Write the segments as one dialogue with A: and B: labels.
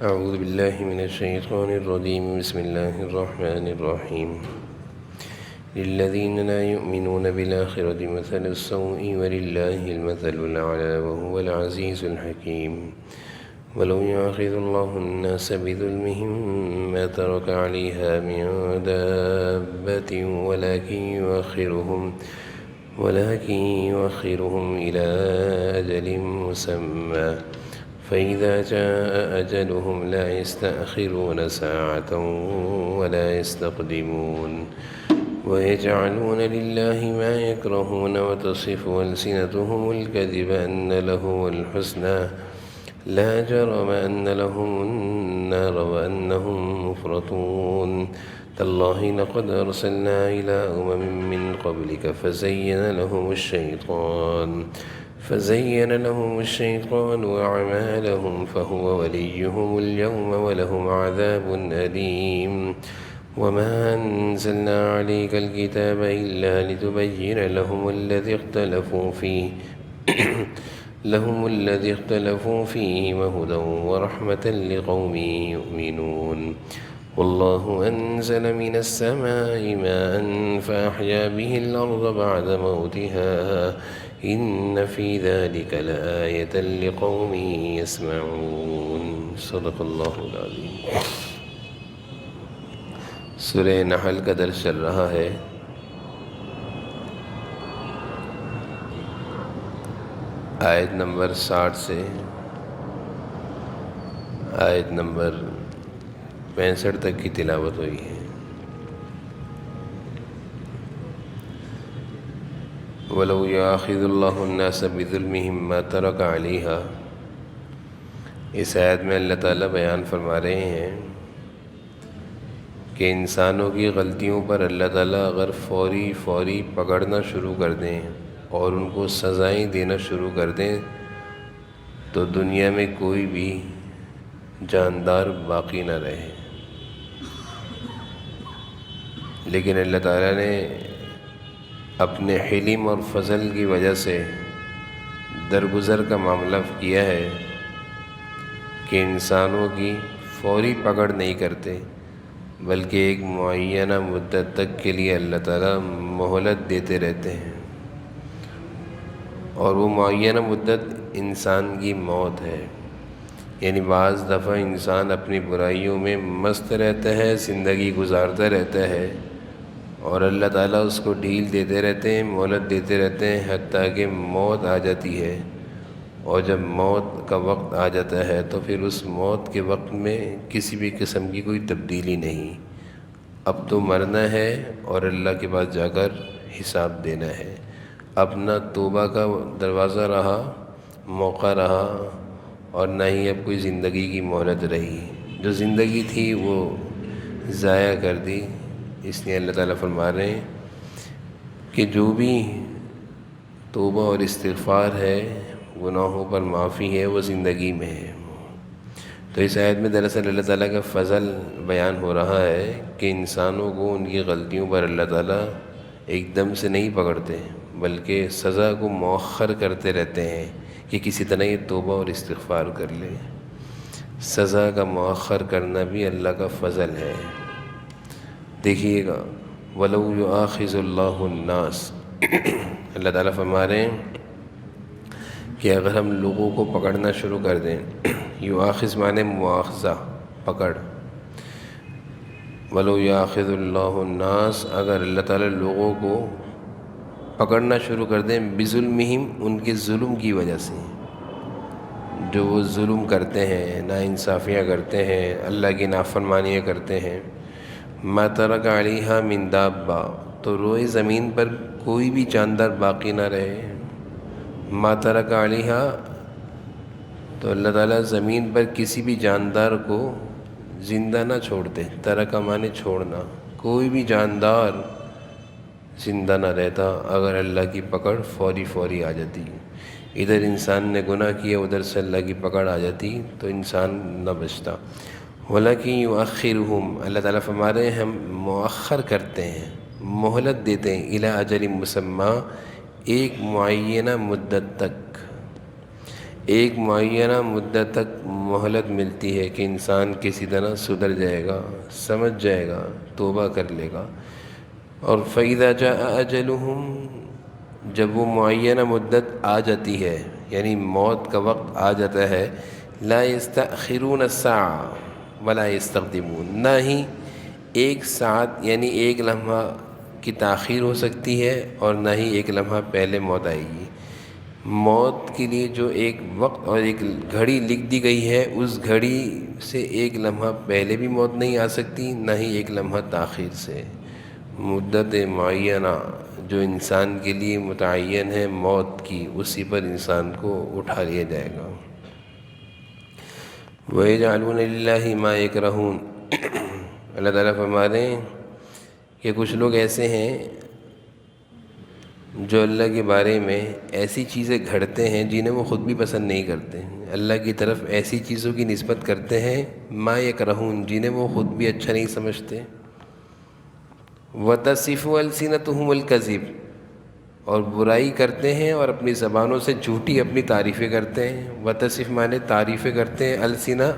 A: أعوذ بالله من الشيطان الرجيم. بسم الله الرحمن الرحيم. للذين لا يؤمنون بالآخرة مثل السوء ولله المثل الأعلى وهو العزيز الحكيم. ولو يؤاخذ الله الناس بظلمهم ما ترك عليها من دابة ولكن يؤخرهم إلى أجل مسمى فإذا جاء أجلهم لا يستأخرون ساعة ولا يستقدمون. ويجعلون لله ما يكرهون وتصف ألسنتهم الكذب أن لهم الحسنى لا جرم أن لهم النار وأنهم مفرطون. تالله لقد أرسلنا إلى من قبلك فزين لهم الشيطان أعمالهم فهو وليهم اليوم ولهم عذاب أليم. وما أنزلنا عليك الكتاب إلا لتبين لهم الذي اختلفوا فيه وهدى ورحمة لقوم يؤمنون. والله أنزل من السماء ماء فأحيا به الأرض بعد موتها إن في ذلك لآية لقوم يسمعون. صدق اللہ العظیم. سورہ نحل کا درس چل رہا ہے. آیت نمبر 60 سے آیت نمبر 65 تک کی تلاوت ہوئی ہے. وَلَوْ يُؤَاخِذُ اللَّهُ النَّاسَ بِظُلْمِهِمْ مَا تَرَكَ عَلَيْهَا. اس آیت میں اللہ تعالیٰ بیان فرما رہے ہیں کہ انسانوں کی غلطیوں پر اللہ تعالیٰ اگر فوری پکڑنا شروع کر دیں اور ان کو سزائیں دینا شروع کر دیں تو دنیا میں کوئی بھی جاندار باقی نہ رہے. لیکن اللہ تعالیٰ نے اپنے حلم اور فضل کی وجہ سے درگزر کا معاملہ کیا ہے کہ انسانوں کی فوری پکڑ نہیں کرتے بلکہ ایک معینہ مدت تک کے لیے اللہ تعالیٰ مہلت دیتے رہتے ہیں. اور وہ معینہ مدت انسان کی موت ہے. یعنی بعض دفعہ انسان اپنی برائیوں میں مست رہتا ہے، زندگی گزارتا رہتا ہے اور اللہ تعالیٰ اس کو ڈھیل دیتے رہتے ہیں، مہلت دیتے رہتے ہیں حتیٰ کہ موت آ جاتی ہے. اور جب موت کا وقت آ جاتا ہے تو پھر اس موت کے وقت میں کسی بھی قسم کی کوئی تبدیلی نہیں. اب تو مرنا ہے اور اللہ کے پاس جا کر حساب دینا ہے. اب نہ توبہ کا دروازہ رہا، موقع رہا، اور نہ ہی اب کوئی زندگی کی مہلت رہی. جو زندگی تھی وہ ضائع کر دی. اس لیے اللہ تعالیٰ فرما رہے ہیں کہ جو بھی توبہ اور استغفار ہے، گناہوں پر معافی ہے، وہ زندگی میں ہے. تو اس آیت میں دراصل اللہ تعالیٰ کا فضل بیان ہو رہا ہے کہ انسانوں کو ان کی غلطیوں پر اللہ تعالیٰ ایک دم سے نہیں پکڑتے بلکہ سزا کو مؤخر کرتے رہتے ہیں کہ کسی طرح یہ توبہ اور استغفار کر لے. سزا کا مؤخر کرنا بھی اللہ کا فضل ہے. دیکھیے گا وَلَوْ يُؤَاخِذُ اللَّهُ النَّاسَ. اللہ تعالیٰ فرما رہے ہیں کہ اگر ہم لوگوں کو پکڑنا شروع کر دیں، یؤاخذ معنی مواخذہ، پکڑ. وَلَوْ يُؤَاخِذُ اللَّهُ النَّاسَ، اگر اللہ تعالیٰ لوگوں کو پکڑنا شروع کر دیں بظلمہم، ان کے ظلم کی وجہ سے، جو وہ ظلم کرتے ہیں، ناانصافیاں کرتے ہیں، اللہ کی نافرمانیاں کرتے ہیں. ما ترک علیہا من دابہ، تو روئے زمین پر کوئی بھی جاندار باقی نہ رہے. ما ترک علیہا، تو اللہ تعالیٰ زمین پر کسی بھی جاندار کو زندہ نہ چھوڑتے. ترک معنی چھوڑنا. کوئی بھی جاندار زندہ نہ رہتا اگر اللہ کی پکڑ فوری آ جاتی. ادھر انسان نے گناہ کیا، ادھر سے اللہ کی پکڑ آ جاتی تو انسان نہ بچتا. وَلَكِنْ يُؤَخِّرُهُمْ، اللہ تعالیٰ فرما رہے ہیں ہم مؤخر کرتے ہیں، مہلت دیتے ہیں، اِلیٰ اجل مسمى، ایک معینہ مدت تک مہلت ملتی ہے کہ انسان کسی طرح سدھر جائے گا، سمجھ جائے گا، توبہ کر لے گا۔ اور فَإِذَا جَاءَ أَجَلُهُمْ، جب وہ معینہ مدت آ جاتی ہے، یعنی موت کا وقت آ جاتا ہے، لا يستأخرون الساعة ولا يستقدمون، نہ ہی ایک ساعت یعنی ایک لمحہ کی تاخیر ہو سکتی ہے اور نہ ہی ایک لمحہ پہلے موت آئے گی۔ موت کے لیے جو ایک وقت اور ایک گھڑی لکھ دی گئی ہے، اس گھڑی سے ایک لمحہ پہلے بھی موت نہیں آ سکتی، نہ ہی ایک لمحہ تاخیر سے۔ مدت معینہ جو انسان کے لیے متعین ہے موت کی، اسی پر انسان کو اٹھا لیا جائے گا۔ وَيَجْعَلُونَ لِلَّهِ مَا يَكْرَهُونَ، اللہ تعالیٰ فرما رہے ہیں کہ کچھ لوگ ایسے ہیں جو اللہ کے بارے میں ایسی چیزیں گھڑتے ہیں جنہیں وہ خود بھی پسند نہیں کرتے، اللہ کی طرف ایسی چیزوں کی نسبت کرتے ہیں ما یکرہون، جنہیں وہ خود بھی اچھا نہیں سمجھتے۔ وَتَصِفُ أَلْسِنَتُهُمُ الْكَذِبَ، اور برائی کرتے ہیں اور اپنی زبانوں سے جھوٹی اپنی تعریفیں کرتے ہیں۔ وتصف معنی تعریفیں کرتے ہیں، السنہ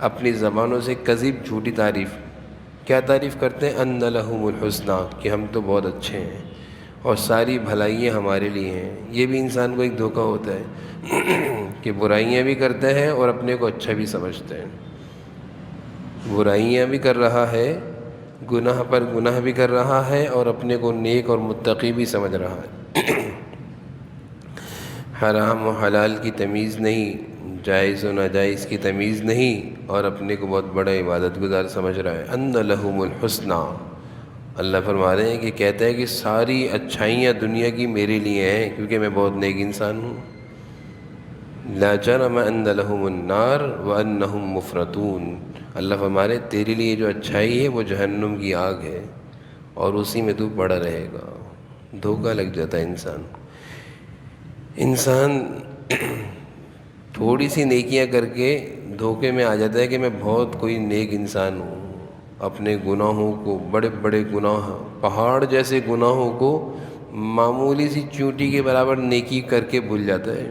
A: اپنی زبانوں سے، کذب جھوٹی تعریف۔ کیا تعریف کرتے ہیں؟ ان لہم الحسنی، کہ ہم تو بہت اچھے ہیں اور ساری بھلائیاں ہمارے لیے ہیں۔ یہ بھی انسان کو ایک دھوکہ ہوتا ہے کہ برائیاں بھی کرتا ہے اور اپنے کو اچھا بھی سمجھتا ہے، برائیاں بھی کر رہا ہے، گناہ پر گناہ بھی کر رہا ہے اور اپنے کو نیک اور متقی بھی سمجھ رہا ہے۔ حرام و حلال کی تمیز نہیں، جائز و ناجائز کی تمیز نہیں، اور اپنے کو بہت بڑا عبادت گزار سمجھ رہا ہے۔ ان لہم الحسنی، اللہ فرما رہے ہیں کہ کہتا ہے کہ ساری اچھائیاں دنیا کی میرے لیے ہیں کیونکہ میں بہت نیک انسان ہوں۔ لا جرم ان لہم النار وانہم مفرطون، اللہ فرما رہے تیرے لیے جو اچھائی ہے وہ جہنم کی آگ ہے اور اسی میں تو پڑا رہے گا۔ دھوکہ لگ جاتا ہے انسان تھوڑی سی نیکیاں کر کے دھوکے میں آ جاتا ہے کہ میں بہت کوئی نیک انسان ہوں، اپنے گناہوں کو، بڑے بڑے گناہ، پہاڑ جیسے گناہوں کو معمولی سی چونٹی کے برابر نیکی کر کے بھول جاتا ہے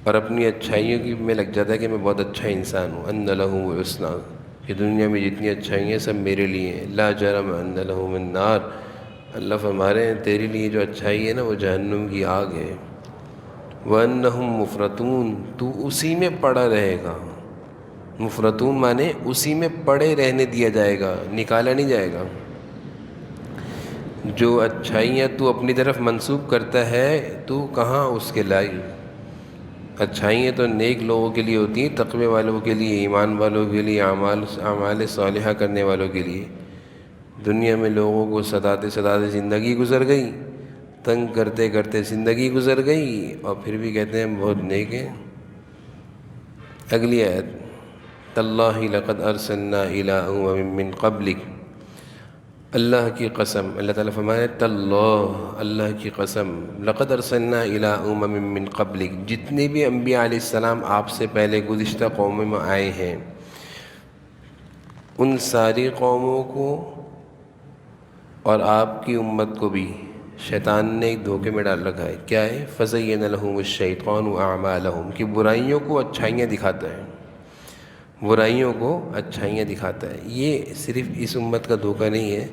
A: اور اپنی اچھائیوں کی میں لگ جاتا ہے کہ میں بہت اچھا انسان ہوں۔ ان لہم الحسنی، کہ دنیا میں جتنی اچھائیاں سب میرے لیے ہیں۔ لا جرم ان لہم النار، اللہ فرما رہے ہیں تیرے لیے جو اچھائی ہے نا وہ جہنم کی آگ ہے۔ وَأَنَّهُمْ مُفْرَطُونَ، تو اسی میں پڑا رہے گا۔ مفرطون مانے اسی میں پڑے رہنے دیا جائے گا، نکالا نہیں جائے گا۔ جو اچھائیاں تو اپنی طرف منسوب کرتا ہے تو کہاں اس کے لائق؟ اچھائیاں تو نیک لوگوں کے لیے ہوتی ہیں، تقوی والوں کے لیے، ایمان والوں کے لیے، اعمال صالحہ کرنے والوں کے لیے۔ دنیا میں لوگوں کو ستاتے ستاتے زندگی گزر گئی، تنگ کرتے کرتے زندگی گزر گئی، اور پھر بھی کہتے ہیں ہم بہت نیک ہیں۔ اگلی آیت، تاللہ لقد ارسلنا الی امم من قبلک، اللہ کی قسم، اللہ تعالیٰ فرمایا تاللہ، اللہ کی قسم، لقد ارسلنا الی امم من قبلک، جتنے بھی انبیاء علیہ السلام آپ سے پہلے گزشتہ قوموں میں آئے ہیں، ان ساری قوموں کو اور آپ کی امت کو بھی شیطان نے ایک دھوکے میں ڈال رکھا ہے۔ کیا ہے؟ فَزَيَّنَ لَهُمُ الشَّيْطَانُ أَعْمَالَهُمْ، کہ برائیوں کو اچھائیاں دکھاتا ہے، برائیوں کو اچھائیاں دکھاتا ہے۔ یہ صرف اس امت کا دھوکہ نہیں ہے،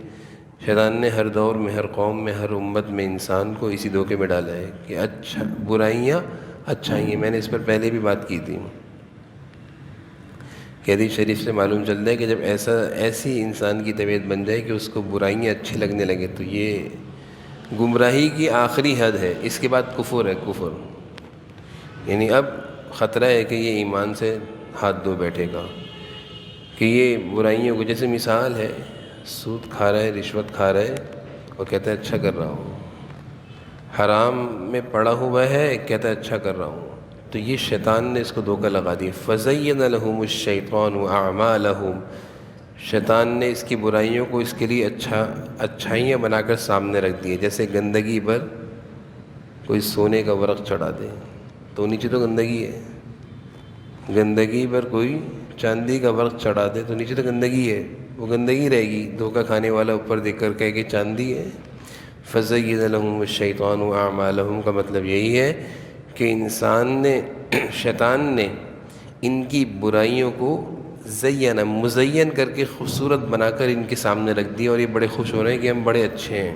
A: شیطان نے ہر دور میں، ہر قوم میں، ہر امت میں انسان کو اسی دھوکے میں ڈالا ہے کہ اچھا برائیاں اچھائیاں۔ میں نے اس پر پہلے بھی بات کی تھی کہ حدیث شریف سے معلوم چلتا ہے کہ جب ایسی انسان کی طبیعت بن جائے کہ اس کو برائیاں اچھی لگنے لگے تو یہ گمراہی کی آخری حد ہے، اس کے بعد کفر ہے، کفر، یعنی اب خطرہ ہے کہ یہ ایمان سے ہاتھ دھو بیٹھے گا، کہ یہ برائیوں کو، جیسے مثال ہے سود کھا رہا ہے، رشوت کھا رہا ہے اور کہتا ہے اچھا کر رہا ہوں، حرام میں پڑا ہوا ہے کہتا ہے اچھا کر رہا ہوں، تو یہ شیطان نے اس کو دھوکہ لگا دیا۔ فَزَيَّنَ لَهُمُ الشَّيْطَانُ أَعْمَالَهُمْ، شیطان نے اس کی برائیوں کو اس کے لیے اچھائیاں بنا کر سامنے رکھ دیے۔ جیسے گندگی پر کوئی سونے کا ورق چڑھا دے تو نیچے تو گندگی ہے، گندگی پر کوئی چاندی کا ورق چڑھا دے تو نیچے تو گندگی ہے، وہ گندگی رہے گی، دھوکہ کھانے والا اوپر دیکھ کر کہے کہ چاندی ہے۔ فَزَيَّنَ لَهُمُ الشَّيْطَانُ أَعْمَالَهُمْ کا مطلب یہی ہے کہ شیطان نے ان کی برائیوں کو زینہ مزین کر کے خوبصورت بنا کر ان کے سامنے رکھ دیا، اور یہ بڑے خوش ہو رہے ہیں کہ ہم بڑے اچھے ہیں۔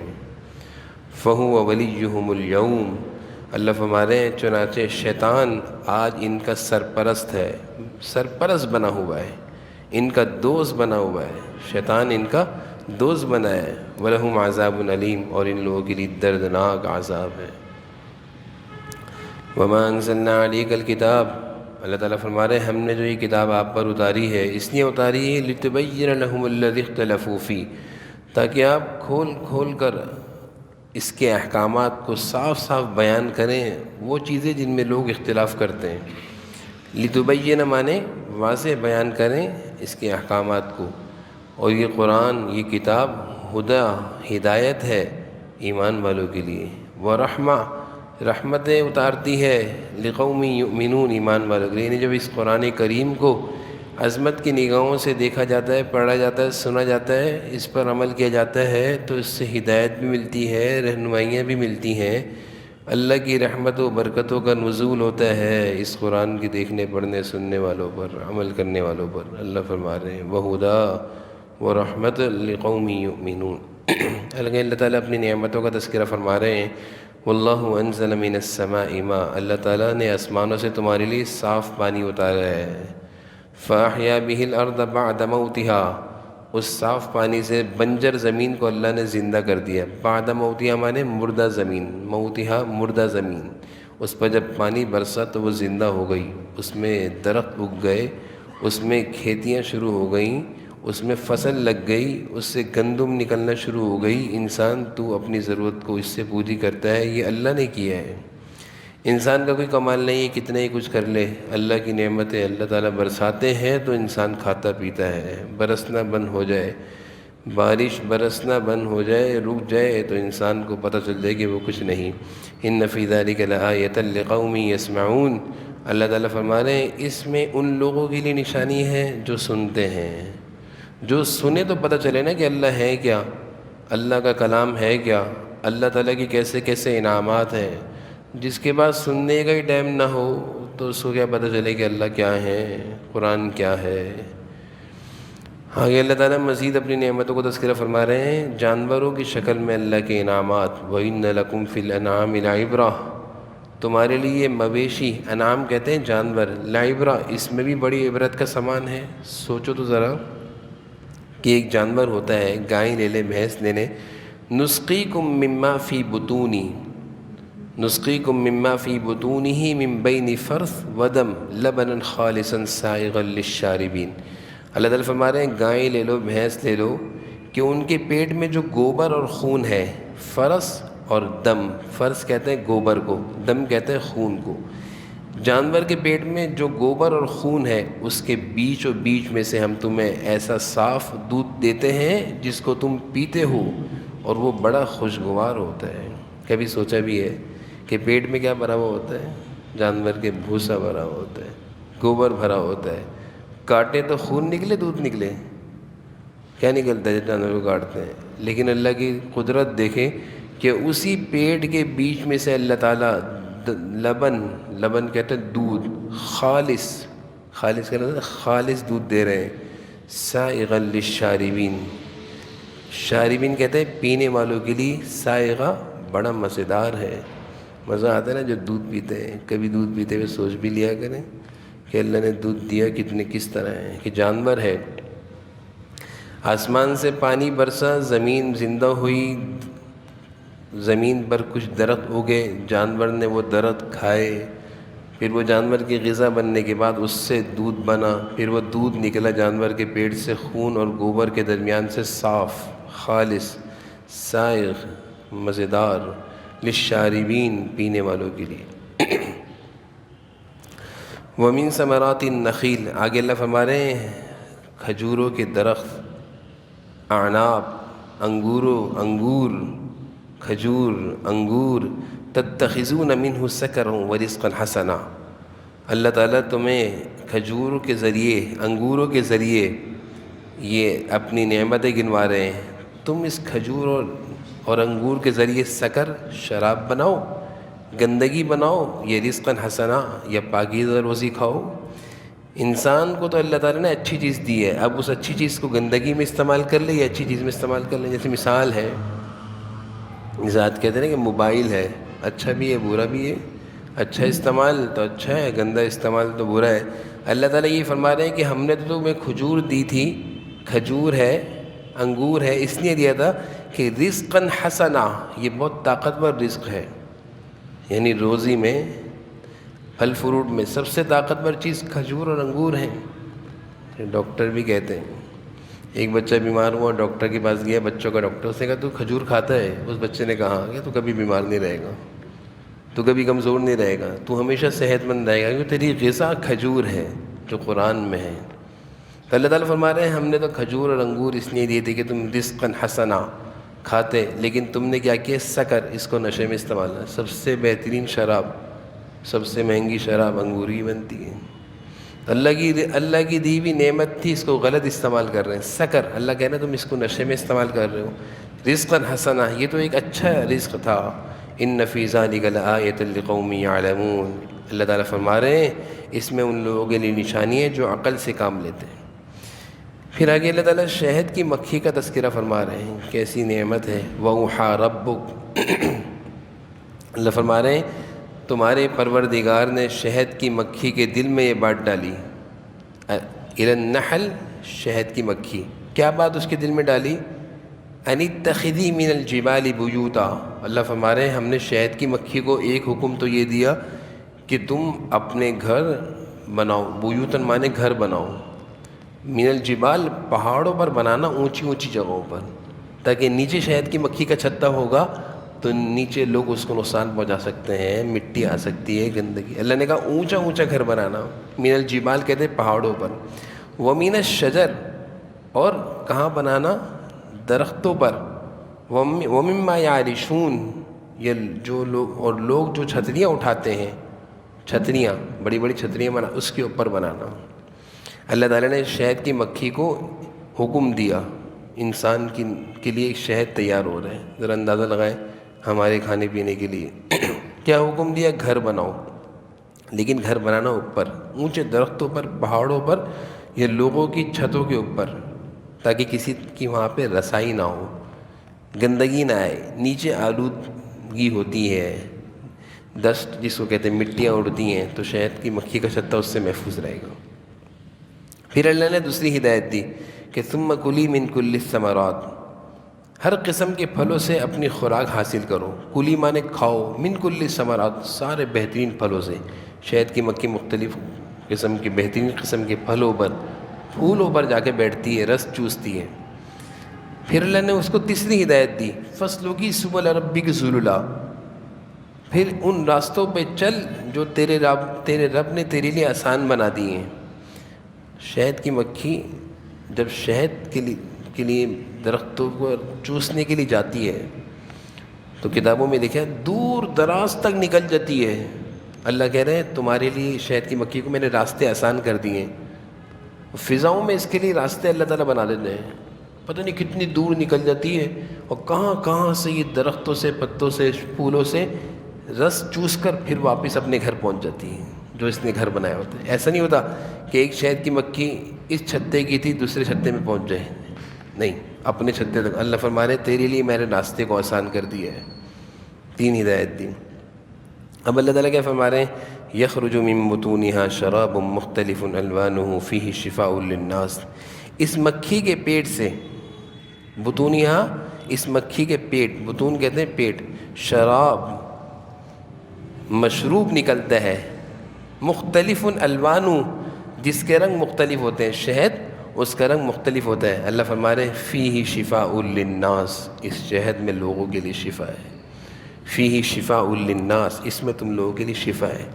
A: فَهُوَ وَلِيُّهُمُ الْيَوْمَ، اللہ فرما رہے ہیں چنانچہ شیطان آج ان کا سرپرست ہے، سرپرست بنا ہوا ہے، ان کا دوست بنا ہوا ہے، شیطان ان کا دوست بنا ہے۔ وَلَهُمْ عَذَابٌ عَلِيمٌ، اور ان لوگوں کے لیے دردناک عذاب ہے۔ وَمَا أَنزَلْنَا عَلَيْكَ الْكِتَابَ، اللہ تعالیٰ فرما رہے ہیں ہم نے جو یہ کتاب آپ پر اتاری ہے اس لیے اتاری ہے لِتُبَيِّنَ لَهُمُ الَّذِي اخْتَلَفُوا فِيهِ، تاکہ آپ کھول کھول کر اس کے احکامات کو صاف صاف بیان کریں، وہ چیزیں جن میں لوگ اختلاف کرتے ہیں۔ لِتُبَيِّنَ مانے واضح بیان کریں اس کے احکامات کو، اور یہ قرآن، یہ کتاب ہدیٰ ہدایت ہے ایمان والوں کے لیے، ورحمہ رحمتیں اتارتی ہے لقوم یؤمنون ایمان والوں کے لیے۔ یعنی جب اس قرآن کریم کو عظمت کی نگاہوں سے دیکھا جاتا ہے، پڑھا جاتا ہے، سنا جاتا ہے، اس پر عمل کیا جاتا ہے تو اس سے ہدایت بھی ملتی ہے، رہنمائیاں بھی ملتی ہیں، اللہ کی رحمت و برکتوں کا نزول ہوتا ہے اس قرآن کے دیکھنے پڑھنے سننے والوں پر، عمل کرنے والوں پر۔ اللہ فرما رہے ہیں وَهُدًى وَرَحْمَةً لِقَوْمٍ يُؤْمِنُونَ۔ اللہ تعالیٰ اپنی نعمتوں کا تذکرہ فرما رہے ہیں۔ وَاللَّهُ أَنزَلَ مِنَ السَّمَاءِ مَاءً، اللہ تعالیٰ نے آسمانوں سے تمہارے لیے صاف پانی اتارا ہے۔ فَأَحْيَا بِهِ الْأَرْضَ بَعْدَ مَوْتِهَا، اس صاف پانی سے بنجر زمین کو اللہ نے زندہ کر دیا۔ بعد موتها مانے مردہ زمین، موتها مردہ زمین، اس پر جب پانی برسا تو وہ زندہ ہو گئی، اس میں درخت اگ گئے، اس میں کھیتیاں شروع ہو گئیں، اس میں فصل لگ گئی، اس سے گندم نکلنا شروع ہو گئی۔ انسان تو اپنی ضرورت کو اس سے پوری کرتا ہے، یہ اللہ نے کیا ہے، انسان کا کوئی کمال نہیں ہے کتنا ہی کچھ کر لے۔ اللہ کی نعمتیں اللہ تعالیٰ برساتے ہیں تو انسان کھاتا پیتا ہے، برسنا بند ہو جائے، بارش برسنا بند ہو جائے، رک جائے تو انسان کو پتہ چل جائے کہ وہ کچھ نہیں۔ ان فی ذلک لآیۃ لقوم یسمعون، اللہ تعالیٰ فرما رہے ہیں اس میں ان لوگوں کے لیے نشانی ہے جو سنتے ہیں، جو سنے تو پتہ چلے نا کہ اللہ ہے کیا، اللہ کا کلام ہے کیا، اللہ تعالیٰ کی کیسے کیسے انعامات ہیں۔ جس کے بعد سننے کا ہی ٹائم نہ ہو تو اس کو کیا پتہ چلے کہ اللہ کیا ہے، قرآن کیا ہے۔ آگے اللہ تعالیٰ مزید اپنی نعمتوں کو تذکرہ فرما رہے ہیں، جانوروں کی شکل میں اللہ کے انعامات۔ وَإِنَّ لَكُمْ فِي الْأَنْعَامِ لَعِبْرَةً، تمہارے لیے مویشی، انعام کہتے ہیں جانور، لعبرہ اس میں بھی بڑی عبرت کا سامان ہے۔ سوچو تو ذرا کہ ایک جانور ہوتا ہے، گائے لے لے، بھینس لے لے، نسقیکم مما فی بطونی، نسقیکم مما فی بطونہ من بین فرث ودم لبنا خالصا سائغا للشاربین۔ اللہ تعالیٰ فرما رہے ہیں گائے لے لو، بھینس لے لو، کہ ان کے پیٹ میں جو گوبر اور خون ہے، فرث اور دم، فرث کہتے ہیں گوبر کو، دم کہتے ہیں خون کو، جانور کے پیٹ میں جو گوبر اور خون ہے اس کے بیچ و بیچ میں سے ہم تمہیں ایسا صاف دودھ دیتے ہیں جس کو تم پیتے ہو، اور وہ بڑا خوشگوار ہوتا ہے۔ کبھی سوچا بھی ہے کہ پیٹ میں کیا بھرا ہوا ہوتا ہے؟ جانور کے بھوسا بھرا ہوا ہوتا ہے، گوبر بھرا ہوتا ہے، کاٹے تو خون نکلے، دودھ نکلے، کیا نکلتا ہے جب جانور کو کاٹتے ہیں؟ لیکن اللہ کی قدرت دیکھیں کہ اسی پیٹ کے بیچ میں سے اللہ تعالیٰ لبن کہتے ہیں دودھ، خالص کہتے ہیں خالص دودھ دے رہے ہیں، سائغا للشاربین، شاربین کہتے ہیں پینے والوں کے لیے، سائغا بڑا مزیدار ہے، مزہ آتا ہے نا جب دودھ پیتے ہیں۔ کبھی دودھ پیتے ہوئے سوچ بھی لیا کریں کہ اللہ نے دودھ دیا کس طرح ہے، کہ جانور ہے، آسمان سے پانی برسا، زمین زندہ ہوئی، زمین پر کچھ درخت اگے، جانور نے وہ درخت کھائے، پھر وہ جانور کی غذا بننے کے بعد اس سے دودھ بنا، پھر وہ دودھ نکلا جانور کے پیٹ سے، خون اور گوبر کے درمیان سے، صاف، خالص، سائغ، مزیدار، للشاربین، پینے والوں کے لیے۔ وَمِن ثمرات النخیل، آگے اللہ فرما رہے ہیں کھجوروں کے درخت، اعناب، انگور، کھجور، انگور، تتخذون منہ سکرا ورزقا حسنا، اللہ تعالیٰ تمہیں کھجوروں کے ذریعے، انگوروں کے ذریعے یہ اپنی نعمتیں گنوا رہے ہیں، تم اس کھجور اور انگور کے ذریعے سکر، شراب بناؤ، گندگی بناؤ، یہ رزقا حسنا، یا پاکیزہ روزی کھاؤ۔ انسان کو تو اللہ تعالیٰ نے اچھی چیز دی ہے، اب اس اچھی چیز کو گندگی میں استعمال کر لے یا اچھی چیز میں استعمال کر لیں. جیسے مثال ہے، ذات کہتے ہیں کہ موبائل ہے، اچھا بھی ہے برا بھی ہے، اچھا استعمال تو اچھا ہے، گندا استعمال تو برا ہے. اللہ تعالیٰ یہ فرما رہے ہیں کہ ہم نے تو تمہیں کھجور دی تھی، کھجور ہے، انگور ہے، اس لیے دیا تھا کہ رزقاً حسنا، یہ بہت طاقتور رزق ہے. یعنی روزی میں، پھل فروٹ میں سب سے طاقتور چیز کھجور اور انگور ہیں. ڈاکٹر بھی کہتے ہیں، ایک بچہ بیمار ہوا، ڈاکٹر کے پاس گیا، بچوں کا ڈاکٹر، اس نے کہا تو کھجور کھاتا ہے؟ اس بچے نے کہا کہ تو کبھی بیمار نہیں رہے گا، تو کبھی کمزور نہیں رہے گا، تو ہمیشہ صحت مند رہے گا، کیونکہ تیری غذا کھجور ہے جو قرآن میں ہے. تو اللہ تعالیٰ فرما رہے ہیں ہم نے تو کھجور اور انگور اس لیے دیے تھے کہ تم رزقاً حسنا کھاتے، لیکن تم نے کیا کیا؟ سکر، اس کو نشے میں استعمال ہے. سب سے بہترین شراب، سب سے مہنگی شراب انگور ہی بنتی ہے. اللہ کی دی ہوئی نعمت تھی، اس کو غلط استعمال کر رہے ہیں. سکر، اللہ کہنا تم اس کو نشے میں استعمال کر رہے ہو. رزقاً حسنا، یہ تو ایک اچھا رزق تھا. ان فی ذلک لآیۃ لقوم یعلمون، اللہ تعالیٰ فرما رہے ہیں اس میں ان لوگوں کے لیے نشانی ہے جو عقل سے کام لیتے ہیں. پھر آگے اللہ تعالیٰ شہد کی مکھی کا تذکرہ فرما رہے ہیں، کیسی نعمت ہے. وَأَوْحَىٰ رَبُّكَ، اللہ فرما رہے ہیں تمہارے پروردگار نے شہد کی مکھی کے دل میں یہ بات ڈالی. اِلَى النَّحْلِ، شہد کی مکھی، کیا بات اس کے دل میں ڈالی؟ أَنِ اتَّخِذِي مِنَ الْجِبَالِ بُيُوتًا، اللہ فرما رہے ہیں ہم نے شہد کی مکھی کو ایک حکم تو یہ دیا کہ تم اپنے گھر بناؤ. بیوتن مانے گھر بناؤ. من الجبال، پہاڑوں پر بنانا، اونچی اونچی جگہوں پر، تاکہ نیچے شہد کی مکھی کا چھتا ہوگا تو نیچے لوگ اس کو نقصان پہنچا سکتے ہیں، مٹی آ سکتی ہے، گندگی. اللہ نے کہا اونچا اونچا گھر بنانا. من الجبال کہتے ہیں پہاڑوں پر. ومن الشجر، اور کہاں بنانا؟ درختوں پر. ومما یعرشون، یہ جو لوگ جو چھتریاں اٹھاتے ہیں، چھتریاں، بڑی بڑی چھتریاں بنا، اس کے اوپر بنانا. اللہ تعالیٰ نے شہد کی مکھی کو حکم دیا، انسان کے لیے ایک شہد تیار ہو رہا ہے، ذرا اندازہ لگائیں ہمارے کھانے پینے کے لیے. کیا حکم دیا؟ گھر بناؤ، لیکن گھر بنانا اوپر، اونچے درختوں پر، پہاڑوں پر، یہ لوگوں کی چھتوں کے اوپر، تاکہ کسی کی وہاں پہ رسائی نہ ہو، گندگی نہ آئے. نیچے آلودگی ہوتی ہے، ڈسٹ جس کو کہتے ہیں، مٹیاں اڑتی ہیں، تو شہد کی مکھی کا چھتا اس سے محفوظ رہے گا. پھر اللہ نے دوسری ہدایت دی کہ ثم کلی من کل الثمرات، ہر قسم کے پھلوں سے اپنی خوراک حاصل کرو. کلی مانے کھاؤ، من کل الثمرات، سارے بہترین پھلوں سے. شہد کی مکھی مختلف قسم کے بہترین قسم کے پھلوں پر، پھولوں پر جا کے بیٹھتی ہے، رس چوستی ہے. پھر اللہ نے اس کو تیسری ہدایت دی، فَاسْلُكِي سُبُلَ رَبِّكِ ذُلُلًا، پھر ان راستوں پہ چل جو تیرے رب نے تیرے لیے آسان بنا دیے ہیں. شہد کی مکھی جب شہد کے لیے درختوں کو چوسنے کے لیے جاتی ہے تو کتابوں میں لکھا ہے دور دراز تک نکل جاتی ہے. اللہ کہہ رہے ہیں تمہارے لیے شہد کی مکھی کو میں نے راستے آسان کر دیے ہیں. فضاؤں میں اس کے لیے راستے اللہ تعالیٰ بنا دیتے ہیں، پتہ نہیں کتنی دور نکل جاتی ہے، اور کہاں کہاں سے یہ درختوں سے، پتوں سے، پھولوں سے رس چوس کر پھر واپس اپنے گھر پہنچ جاتی ہیں جو اس نے گھر بنایا ہوتا ہے. ایسا نہیں ہوتا کہ ایک شہد کی مکھی اس چھتے کی تھی دوسرے چھتے میں پہنچ جائے، نہیں، اپنے چھتے تک. اللہ فرما رہے تیرے لیے میں نے راستے کو آسان کر دیا ہے. تین ہدایت دی. اب اللہ تعالیٰ کیا فرما رہے ہیں؟ یخرج من بطونها شراب مختلف الوانه فیہ شفاء للناس، اس مکھی کے پیٹ سے، بطونها، اس مکھی کے پیٹ، بطون کہتے ہیں پیٹ، شراب مشروب نکلتا ہے، مختلف الوان، جس کے رنگ مختلف ہوتے ہیں، شہد اس کا رنگ مختلف ہوتا ہے. اللہ فرما رہے ہیں فیہ شفاء للناس، اس شہد میں لوگوں کے لیے شفا ہے. فیہ شفاء للناس، اس میں تم لوگوں کے لیے شفا ہے.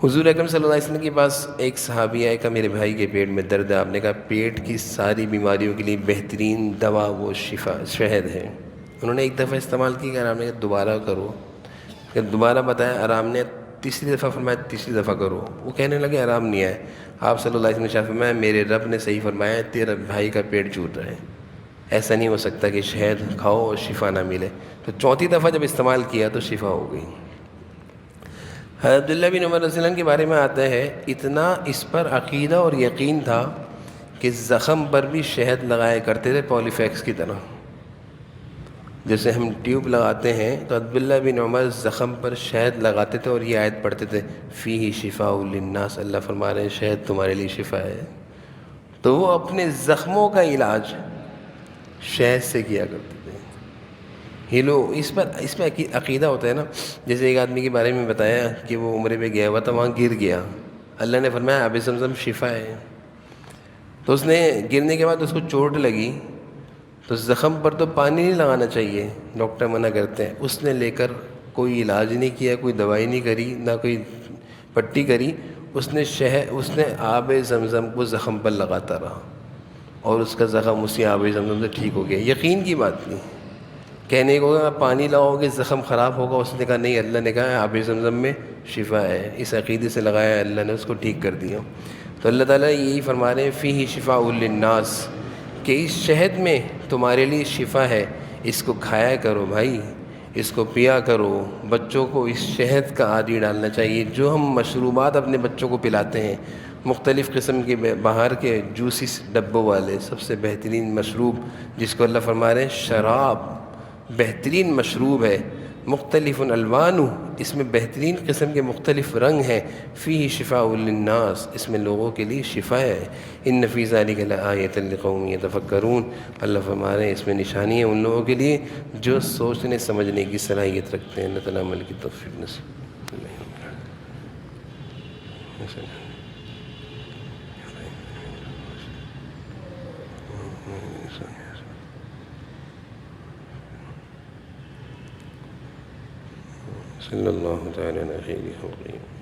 A: حضور اکرم صلی اللہ علیہ وسلم کے پاس ایک صحابی آئے، کہا میرے بھائی کے پیٹ میں درد ہے. آپ نے کہا پیٹ کی ساری بیماریوں کے لیے بہترین دوا وہ شفا شہد ہے. انہوں نے ایک دفعہ استعمال کی، کہ آرام نے دوبارہ کرو، کہ دوبارہ بتایا، آرام نے تیسری دفعہ فرمایا تیسری دفعہ کرو. وہ کہنے لگے آرام نہیں آئے. آپ صلی اللہ علیہ وسلم نے فرمایا میرے رب نے صحیح فرمایا، تیرا بھائی کا پیٹ چوٹ رہا ہے، ایسا نہیں ہو سکتا کہ شہد کھاؤ اور شفا نہ ملے. تو چوتھی دفعہ جب استعمال کیا تو شفا ہو گئی. حضرت عبداللہ بن عمر رضی اللہ عنہ کے بارے میں آتا ہے اتنا اس پر عقیدہ اور یقین تھا کہ زخم پر بھی شہد لگایا کرتے تھے پولیفیکس کی طرح. جیسے ہم ٹیوب لگاتے ہیں تو عبداللہ بن عمر زخم پر شہد لگاتے تھے اور یہ آیت پڑھتے تھے فیہ شفاء للناس، اللہ فرما رہے ہیں شہد تمہارے لیے شفا ہے. تو وہ اپنے زخموں کا علاج شہد سے کیا کرتے تھے. یہ لوگ اس میں عقیدہ ہوتا ہے نا. جیسے ایک آدمی کے بارے میں بتایا کہ وہ عمرے پہ گیا ہوا تھا، وہاں گر گیا، اللہ نے فرمایا آب زمزم شفا ہے. تو اس نے گرنے کے بعد اس کو چوٹ لگی تو زخم پر تو پانی نہیں لگانا چاہیے، ڈاکٹر منع کرتے ہیں. اس نے لے کر کوئی علاج نہیں کیا، کوئی دوائی نہیں کری، نہ کوئی پٹی کری. اس نے آب زمزم کو زخم پر لگاتا رہا اور اس کا زخم اسی آب زمزم سے ٹھیک ہو گیا. یقین کی بات نہیں کہنے کو آپ پانی لاؤ گے زخم خراب ہوگا. اس نے کہا نہیں، اللہ نے کہا آب زمزم میں شفا ہے، اس عقیدے سے لگایا، اللہ نے اس کو ٹھیک کر دیا. تو اللہ تعالیٰ یہی فرما رہے ہیں فیہ شفاء للناس، کہ اس شہد میں تمہارے لیے شفا ہے، اس کو کھایا کرو بھائی، اس کو پیا کرو. بچوں کو اس شہد کا عادی ڈالنا چاہیے. جو ہم مشروبات اپنے بچوں کو پلاتے ہیں، مختلف قسم کے باہر کے جوسیس ڈبوں والے، سب سے بہترین مشروب جس کو اللہ فرما رہے ہیں شراب بہترین مشروب ہے، مختلف الوان، اس میں بہترین قسم کے مختلف رنگ ہیں. فیہ شفاء للناس، اس میں لوگوں کے لیے شفا ہے. ان فی ذلک لآیۃ لقوم یتفکرون، اللہ فرما رہے ہیں اس میں نشانی ہے ان لوگوں کے لیے جو سوچنے سمجھنے کی صلاحیت رکھتے ہیں. اللہ تعالیٰ عمل کی توفیق نصیب. صلی اللہ تعالیٰ علیہ وسلم.